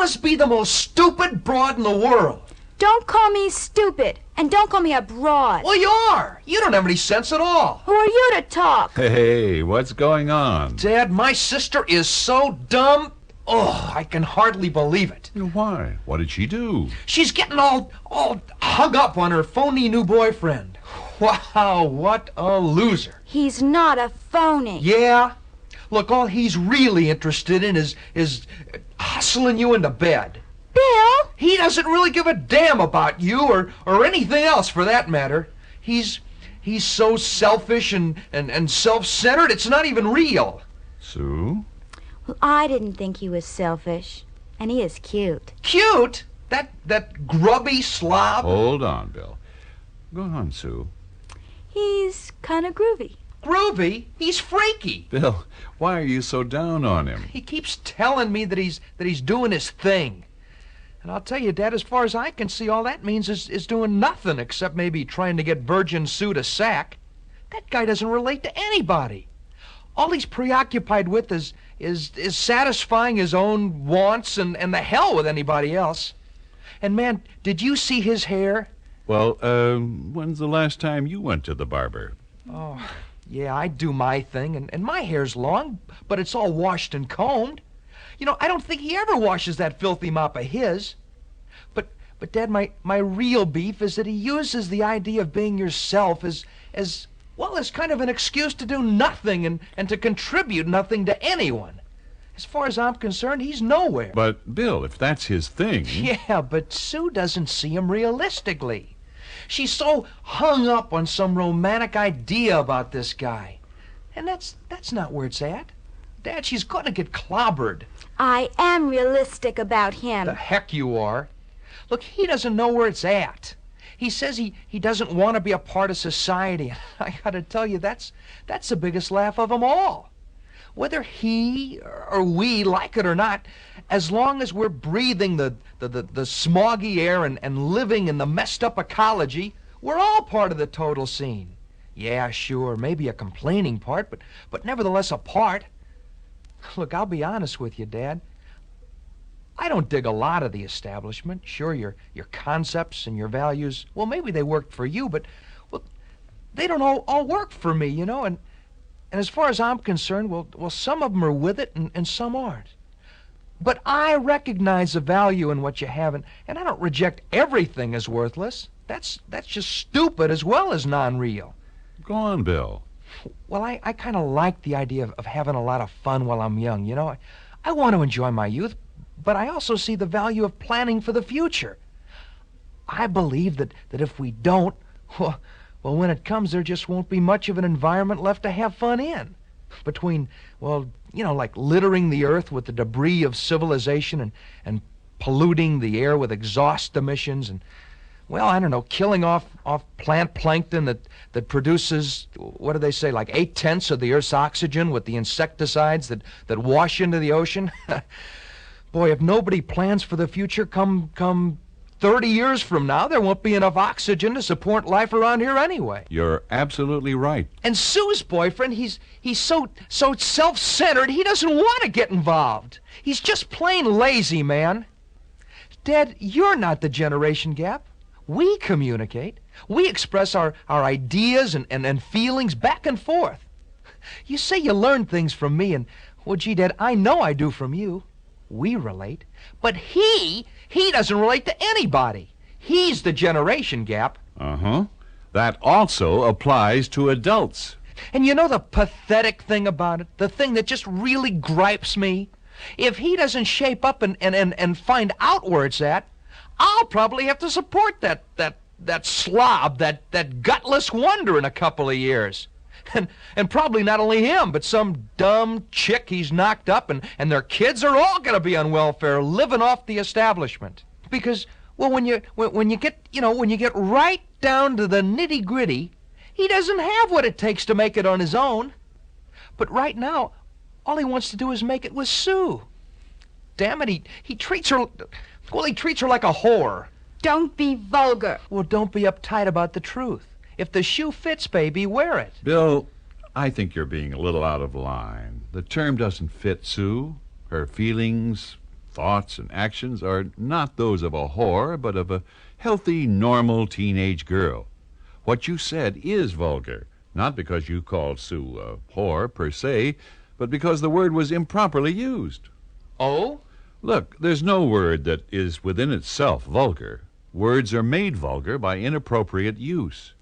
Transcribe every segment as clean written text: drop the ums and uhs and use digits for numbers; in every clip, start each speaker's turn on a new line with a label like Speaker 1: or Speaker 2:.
Speaker 1: must be the most stupid broad in the world.
Speaker 2: Don't call me stupid, and don't call me a broad.
Speaker 1: Well, you are. You don't have any sense at all.
Speaker 2: Who are you to talk?
Speaker 3: Hey, what's going on?
Speaker 1: Dad, my sister is so dumb. Oh, I can hardly believe it.
Speaker 3: Why? What did she do?
Speaker 1: She's getting all hung up on her phony new boyfriend. Wow, what a loser.
Speaker 2: He's not a phony.
Speaker 1: Yeah? Look, all he's really interested in is hustling you into bed.
Speaker 2: Bill?
Speaker 1: He doesn't really give a damn about you or anything else for that matter. He's so selfish and self-centered, it's not even real.
Speaker 3: Sue?
Speaker 2: Well, I didn't think he was selfish. And he is cute.
Speaker 1: Cute? That grubby slob?
Speaker 3: Hold on, Bill. Go on, Sue.
Speaker 2: He's kind of groovy.
Speaker 1: Groovy? He's freaky.
Speaker 3: Bill, why are you so down on him?
Speaker 1: He keeps telling me that he's doing his thing. And I'll tell you, Dad, as far as I can see, all that means is doing nothing except maybe trying to get Virgin Sue to sack. That guy doesn't relate to anybody. All he's preoccupied with is satisfying his own wants and the hell with anybody else. And, man, did you see his hair?
Speaker 3: Well, when's the last time you went to the barber?
Speaker 1: Oh, yeah, I do my thing, and my hair's long, but it's all washed and combed. You know, I don't think he ever washes that filthy mop of his. But Dad, my real beef is that he uses the idea of being yourself as kind of an excuse to do nothing and to contribute nothing to anyone. As far as I'm concerned, he's nowhere.
Speaker 3: But, Bill, if that's his thing...
Speaker 1: Yeah, but Sue doesn't see him realistically. She's so hung up on some romantic idea about this guy. And that's not where it's at. Dad, she's going to get clobbered.
Speaker 2: I am realistic about him.
Speaker 1: The heck you are. Look, he doesn't know where it's at. He says he doesn't want to be a part of society. I got to tell you, that's the biggest laugh of them all. Whether he or we like it or not, as long as we're breathing the smoggy air and living in the messed up ecology, we're all part of the total scene. Yeah, sure, maybe a complaining part, but nevertheless a part. Look, I'll be honest with you, Dad. I don't dig a lot of the establishment. Sure, your concepts and your values, well, maybe they worked for you, but, well, they don't all work for me, you know, and as far as I'm concerned, well, some of them are with it and some aren't. But I recognize the value in what you have, and I don't reject everything as worthless. That's just stupid as well as non-real.
Speaker 3: Go on, Bill.
Speaker 1: Well, I kind of like the idea of having a lot of fun while I'm young, you know. I want to enjoy my youth, but I also see the value of planning for the future. I believe that if we don't, well, when it comes, there just won't be much of an environment left to have fun in. Between, well, you know, like littering the earth with the debris of civilization and polluting the air with exhaust emissions and, well, I don't know, killing off plant plankton that produces, what do they say, like 8/10 of the Earth's oxygen with the insecticides that wash into the ocean. Boy, if nobody plans for the future, come 30 years from now, there won't be enough oxygen to support life around here anyway.
Speaker 3: You're absolutely right.
Speaker 1: And Sue's boyfriend, he's so self-centered, he doesn't want to get involved. He's just plain lazy, man. Dad, you're not the generation gap. We communicate. We express our ideas and feelings back and forth. You say you learn things from me, and, well, gee, Dad, I know I do from you. We relate. But he doesn't relate to anybody. He's the generation gap.
Speaker 3: Uh-huh. That also applies to adults.
Speaker 1: And you know the pathetic thing about it? The thing that just really gripes me? If he doesn't shape up and find out where it's at, I'll probably have to support that slob, that gutless wonder in a couple of years. And probably not only him, but some dumb chick he's knocked up, and their kids are all going to be on welfare, living off the establishment. Because, well, when you get right down to the nitty-gritty, he doesn't have what it takes to make it on his own. But right now, all he wants to do is make it with Sue. Damn it, he treats her, well, he treats her like a whore.
Speaker 2: Don't be vulgar.
Speaker 1: Well, don't be uptight about the truth. If the shoe fits, baby, wear it.
Speaker 3: Bill, I think you're being a little out of line. The term doesn't fit Sue. Her feelings, thoughts and actions are not those of a whore, but of a healthy, normal teenage girl. What you said is vulgar, not because you called Sue a whore per se, but because the word was improperly used.
Speaker 1: Oh?
Speaker 3: Look, there's no word that is within itself vulgar. Words are made vulgar by inappropriate use.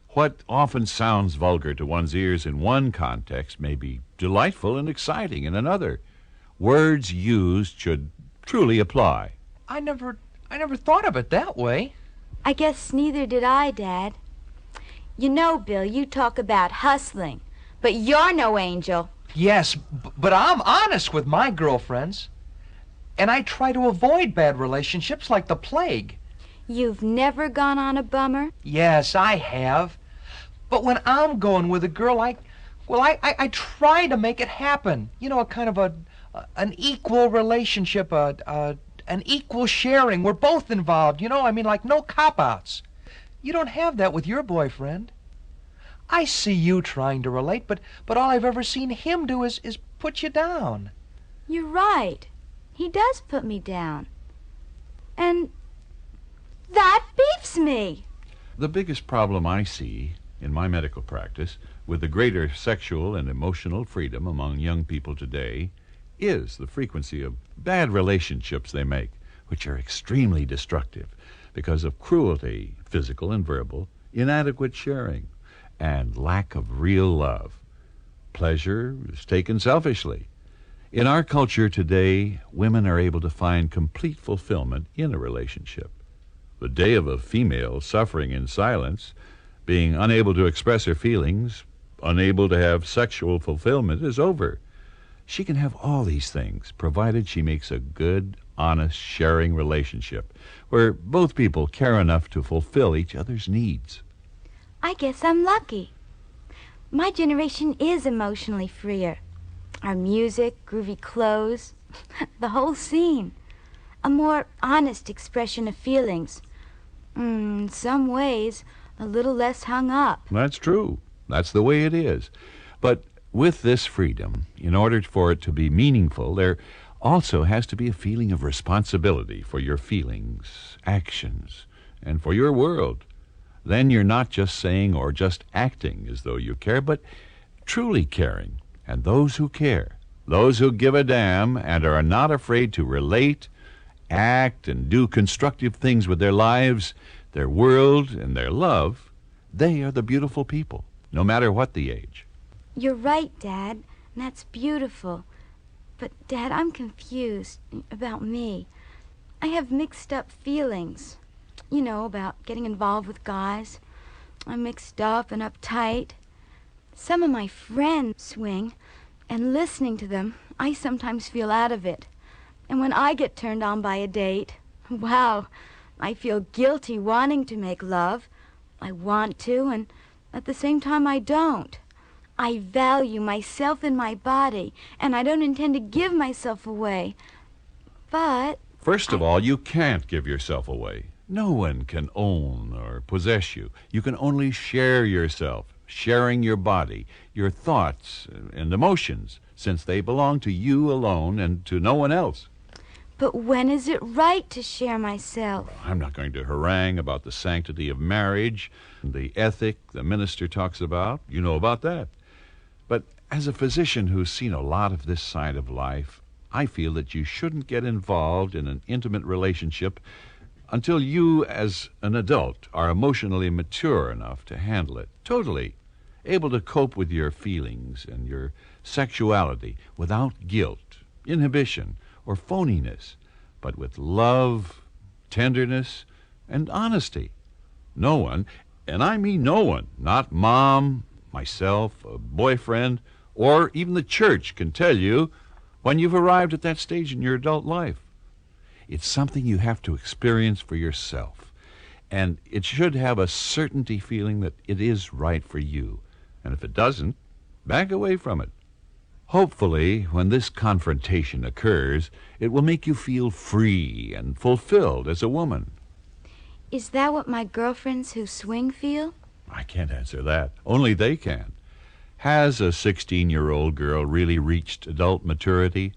Speaker 3: What often sounds vulgar to one's ears in one context may be delightful and exciting in another. Words used should truly apply.
Speaker 1: I never thought of it that way.
Speaker 2: I guess neither did I, Dad. You know, Bill, you talk about hustling, but you're no angel.
Speaker 1: Yes, but I'm honest with my girlfriends. And I try to avoid bad relationships like the plague.
Speaker 2: You've never gone on a bummer?
Speaker 1: Yes, I have. But when I'm going with a girl, I try to make it happen. You know, a kind of an equal relationship, an equal sharing. We're both involved, you know? I mean, like no cop-outs. You don't have that with your boyfriend. I see you trying to relate, but all I've ever seen him do is put you down.
Speaker 2: You're right. He does put me down. And that beefs me.
Speaker 3: The biggest problem I see in my medical practice with the greater sexual and emotional freedom among young people today is the frequency of bad relationships they make, which are extremely destructive because of cruelty, physical and verbal, inadequate sharing, and lack of real love. Pleasure is taken selfishly. In our culture today, women are able to find complete fulfillment in a relationship. The day of a female suffering in silence, being unable to express her feelings, unable to have sexual fulfillment, is over. She can have all these things, provided she makes a good, honest, sharing relationship where both people care enough to fulfill each other's needs.
Speaker 2: I guess I'm lucky. My generation is emotionally freer. Our music, groovy clothes, the whole scene. A more honest expression of feelings. In some ways, a little less hung up.
Speaker 3: That's true. That's the way it is. But with this freedom, in order for it to be meaningful, there also has to be a feeling of responsibility for your feelings, actions, and for your world. Then you're not just saying or just acting as though you care, but truly caring. And those who care, those who give a damn and are not afraid to relate, act, and do constructive things with their lives, their world, and their love, they are the beautiful people, no matter what the age.
Speaker 2: You're right, Dad, and that's beautiful. But, Dad, I'm confused about me. I have mixed up feelings, you know, about getting involved with guys. I'm mixed up and uptight. Some of my friends swing, and listening to them, I sometimes feel out of it. And when I get turned on by a date, wow, I feel guilty wanting to make love. I want to, and at the same time I don't. I value myself and my body, and I don't intend to give myself away. But
Speaker 3: First of all, you can't give yourself away. No one can own or possess you. You can only share yourself, sharing your body, your thoughts and emotions, since they belong to you alone and to no one else.
Speaker 2: But when is it right to share myself?
Speaker 3: I'm not going to harangue about the sanctity of marriage, the ethic the minister talks about. You know about that. But as a physician who's seen a lot of this side of life, I feel that you shouldn't get involved in an intimate relationship until you, as an adult, are emotionally mature enough to handle it totally, able to cope with your feelings and your sexuality without guilt, inhibition, or phoniness, but with love, tenderness, and honesty. No one, and I mean no one, not Mom, myself, a boyfriend, or even the church can tell you when you've arrived at that stage in your adult life. It's something you have to experience for yourself, and it should have a certainty feeling that it is right for you. And if it doesn't, back away from it. Hopefully, when this confrontation occurs, it will make you feel free and fulfilled as a woman.
Speaker 2: Is that what my girlfriends who swing feel?
Speaker 3: I can't answer that. Only they can. Has a 16-year-old girl really reached adult maturity?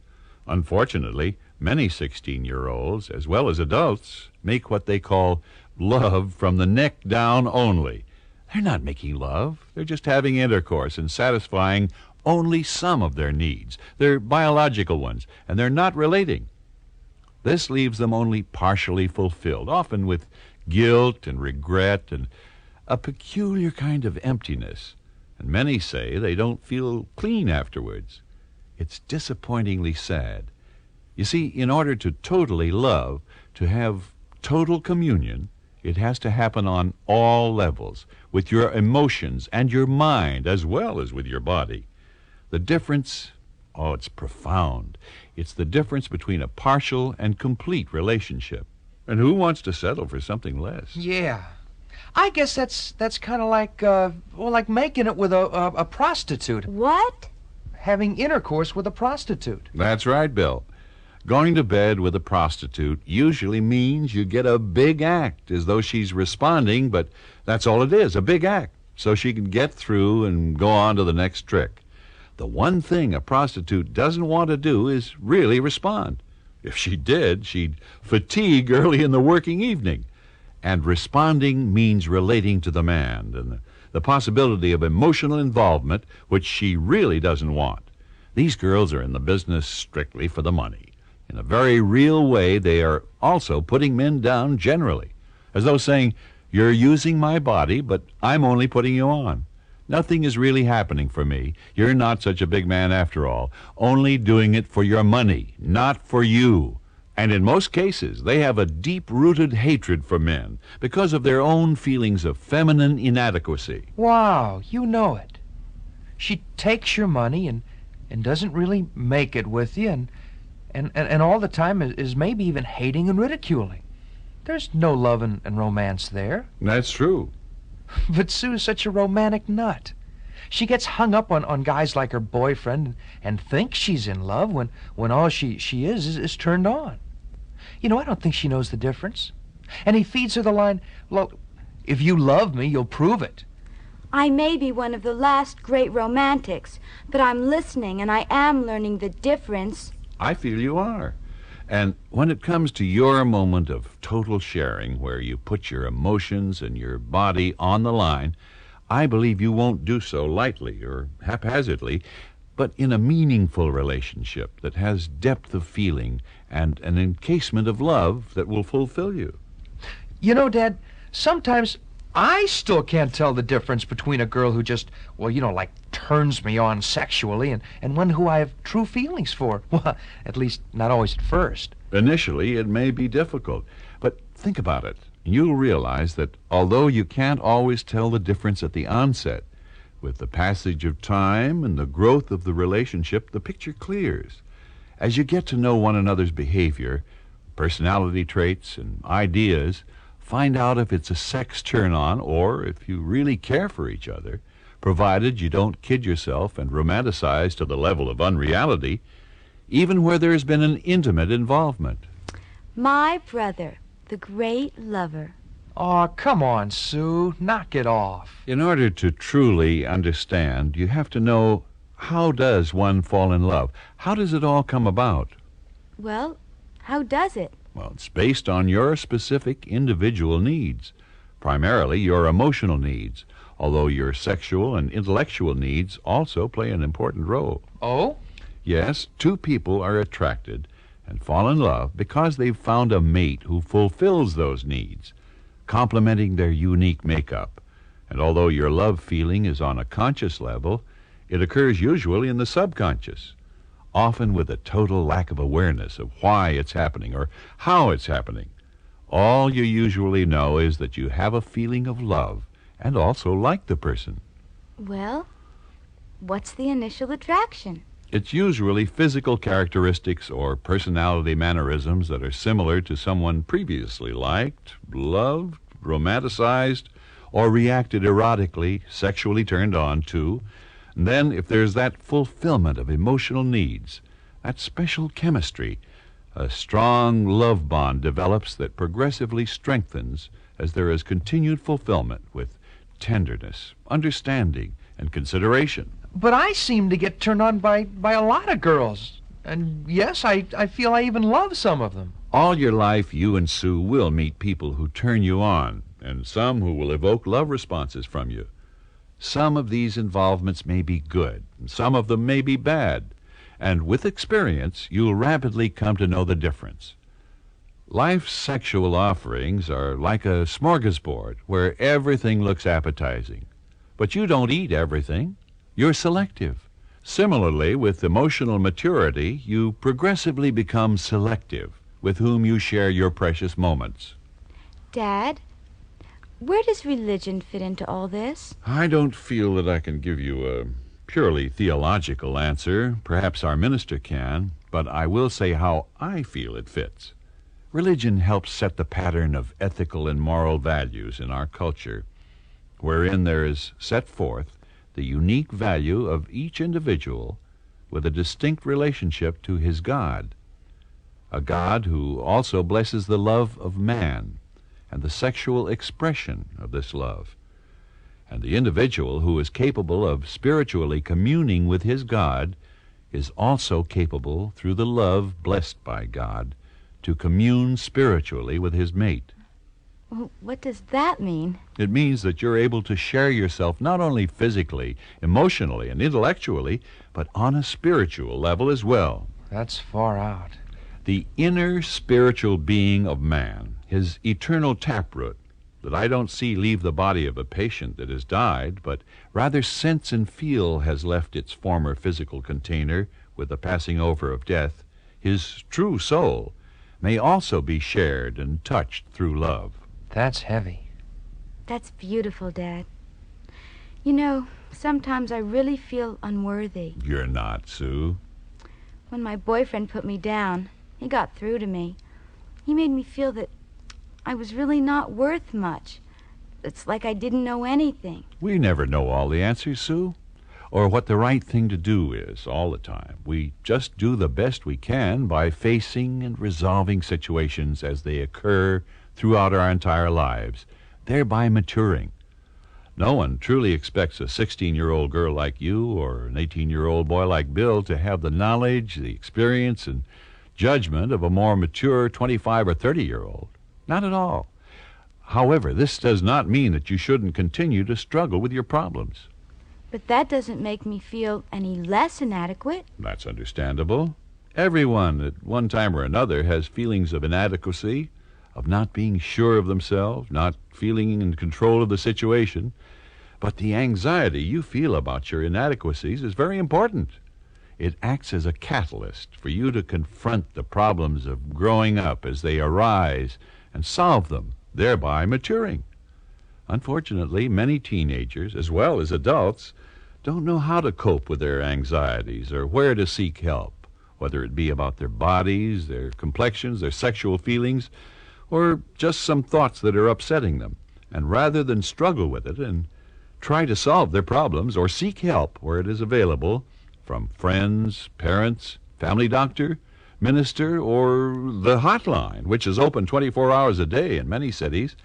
Speaker 3: Unfortunately, Many 16-year-olds, as well as adults, make what they call love from the neck down only. They're not making love. They're just having intercourse and satisfying only some of their needs, their biological ones, and they're not relating. This leaves them only partially fulfilled, often with guilt and regret and a peculiar kind of emptiness. And many say they don't feel clean afterwards. It's disappointingly sad. You see, in order to totally love, to have total communion, it has to happen on all levels, with your emotions and your mind as well as with your body. The difference, it's profound. It's the difference between a partial and complete relationship. And who wants to settle for something less?
Speaker 1: Yeah. I guess that's kind of like, like making it with a prostitute.
Speaker 2: What?
Speaker 1: Having intercourse with a prostitute.
Speaker 3: That's right, Bill. Going to bed with a prostitute usually means you get a big act, as though she's responding, but that's all it is, a big act, so she can get through and go on to the next trick. The one thing a prostitute doesn't want to do is really respond. If she did, she'd fatigue early in the working evening. And responding means relating to the man and the possibility of emotional involvement, which she really doesn't want. These girls are in the business strictly for the money. In a very real way, they are also putting men down generally, as though saying, "You're using my body, but I'm only putting you on. Nothing is really happening for me. You're not such a big man after all. Only doing it for your money, not for you." And in most cases, they have a deep-rooted hatred for men because of their own feelings of feminine inadequacy.
Speaker 1: Wow, you know it. She takes your money and doesn't really make it with you, and all the time is maybe even hating and ridiculing. There's no love and romance there.
Speaker 3: That's true.
Speaker 1: But Sue's such a romantic nut. She gets hung up on guys like her boyfriend and thinks she's in love when all she is turned on. You know, I don't think she knows the difference. And he feeds her the line, "Well, if you love me, you'll prove it."
Speaker 2: I may be one of the last great romantics, but I'm listening and I am learning the difference.
Speaker 3: I feel you are. And when it comes to your moment of total sharing, where you put your emotions and your body on the line, I believe you won't do so lightly or haphazardly, but in a meaningful relationship that has depth of feeling and an encasement of love that will fulfill you.
Speaker 1: You know, Dad, sometimes I still can't tell the difference between a girl who just, like turns me on sexually and one who I have true feelings for. Well, at least not always at first.
Speaker 3: Initially, it may be difficult, but think about it. You'll realize that although you can't always tell the difference at the onset, with the passage of time and the growth of the relationship, the picture clears. As you get to know one another's behavior, personality traits, and ideas, find out if it's a sex turn-on or if you really care for each other, provided you don't kid yourself and romanticize to the level of unreality, even where there's been an intimate involvement.
Speaker 2: My brother, the great lover.
Speaker 1: Aw, come on, Sue. Knock it off.
Speaker 3: In order to truly understand, you have to know, how does one fall in love? How does it all come about?
Speaker 2: Well, how does it?
Speaker 3: Well, it's based on your specific individual needs, primarily your emotional needs, although your sexual and intellectual needs also play an important role.
Speaker 1: Oh?
Speaker 3: Yes, two people are attracted and fall in love because they've found a mate who fulfills those needs, complementing their unique makeup. And although your love feeling is on a conscious level, it occurs usually in the subconscious, often with a total lack of awareness of why it's happening or how it's happening. All you usually know is that you have a feeling of love and also like the person.
Speaker 2: Well, what's the initial attraction?
Speaker 3: It's usually physical characteristics or personality mannerisms that are similar to someone previously liked, loved, romanticized, or reacted erotically, sexually turned on to. And then, if there's that fulfillment of emotional needs, that special chemistry, a strong love bond develops that progressively strengthens as there is continued fulfillment with tenderness, understanding, and consideration.
Speaker 1: But I seem to get turned on by a lot of girls. And yes, I feel I even love some of them.
Speaker 3: All your life, you and Sue will meet people who turn you on, and some who will evoke love responses from you. Some of these involvements may be good, and some of them may be bad, and with experience, you'll rapidly come to know the difference. Life's sexual offerings are like a smorgasbord where everything looks appetizing. But you don't eat everything. You're selective. Similarly, with emotional maturity, you progressively become selective with whom you share your precious moments.
Speaker 2: Dad, where does religion fit into all this?
Speaker 3: I don't feel that I can give you a purely theological answer. Perhaps our minister can, but I will say how I feel it fits. Religion helps set the pattern of ethical and moral values in our culture, wherein there is set forth the unique value of each individual with a distinct relationship to his God, a God who also blesses the love of man and the sexual expression of this love, and the individual who is capable of spiritually communing with his God is also capable, through the love blessed by God, to commune spiritually with his mate.
Speaker 2: Well, what does that mean?
Speaker 3: It means that you're able to share yourself not only physically, emotionally, and intellectually, but on a spiritual level as well.
Speaker 1: That's far out.
Speaker 3: The inner spiritual being of man, his eternal taproot, that I don't see leave the body of a patient that has died, but rather sense and feel has left its former physical container with the passing over of death, his true soul, may also be shared and touched through love.
Speaker 1: That's heavy.
Speaker 2: That's beautiful, Dad. You know, sometimes I really feel unworthy.
Speaker 3: You're not, Sue.
Speaker 2: When my boyfriend put me down, he got through to me. He made me feel that I was really not worth much. It's like I didn't know anything.
Speaker 3: We never know all the answers, Sue, or what the right thing to do is all the time. We just do the best we can by facing and resolving situations as they occur throughout our entire lives, thereby maturing. No one truly expects a 16-year-old girl like you or an 18-year-old boy like Bill to have the knowledge, the experience, and judgment of a more mature 25 or 30-year-old. Not at all. However, this does not mean that you shouldn't continue to struggle with your problems.
Speaker 2: But that doesn't make me feel any less inadequate.
Speaker 3: That's understandable. Everyone at one time or another has feelings of inadequacy, of not being sure of themselves, not feeling in control of the situation. But the anxiety you feel about your inadequacies is very important. It acts as a catalyst for you to confront the problems of growing up as they arise and solve them, thereby maturing. Unfortunately, many teenagers, as well as adults, don't know how to cope with their anxieties or where to seek help, whether it be about their bodies, their complexions, their sexual feelings, or just some thoughts that are upsetting them. And rather than struggle with it and try to solve their problems or seek help where it is available from friends, parents, family doctor, minister, or the hotline, which is open 24 hours a day in many cities,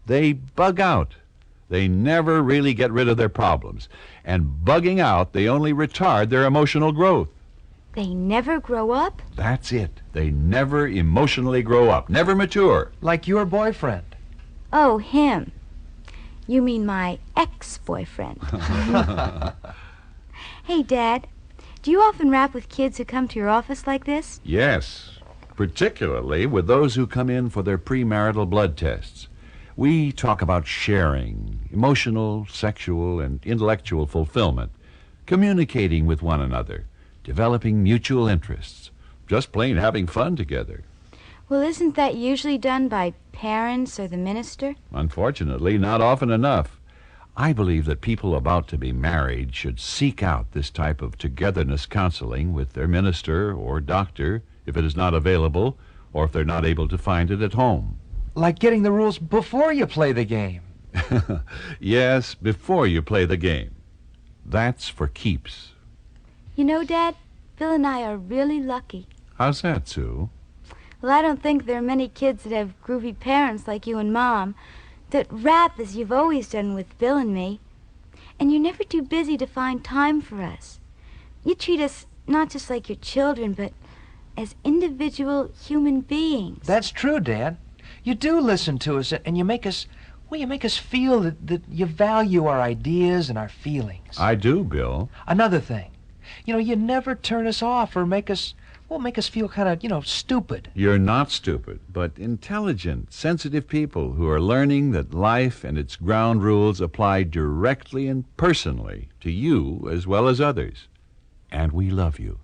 Speaker 3: they bug out. They never really get rid of their problems. And bugging out, they only retard their emotional growth.
Speaker 2: They never grow up?
Speaker 3: That's it. They never emotionally grow up, never mature.
Speaker 1: Like your boyfriend.
Speaker 2: Oh, him. You mean my ex-boyfriend. Hey, Dad, do you often rap with kids who come to your office like this?
Speaker 3: Yes, particularly with those who come in for their premarital blood tests. We talk about sharing, emotional, sexual, and intellectual fulfillment, communicating with one another, developing mutual interests, just plain having fun together.
Speaker 2: Well, isn't that usually done by parents or the minister?
Speaker 3: Unfortunately, not often enough. I believe that people about to be married should seek out this type of togetherness counseling with their minister or doctor if it is not available or if they're not able to find it at home.
Speaker 1: Like getting the rules before you play the game.
Speaker 3: Yes, before you play the game. That's for keeps.
Speaker 2: You know, Dad, Bill and I are really lucky.
Speaker 3: How's that, Sue?
Speaker 2: Well, I don't think there are many kids that have groovy parents like you and Mom that rap as you've always done with Bill and me. And you're never too busy to find time for us. You treat us not just like your children, but as individual human beings.
Speaker 1: That's true, Dad. You do listen to us, and you make us, well, you make us feel that you value our ideas and our feelings.
Speaker 3: I do, Bill.
Speaker 1: Another thing, you never turn us off or make us feel kind of, stupid.
Speaker 3: You're not stupid, but intelligent, sensitive people who are learning that life and its ground rules apply directly and personally to you as well as others. And we love you.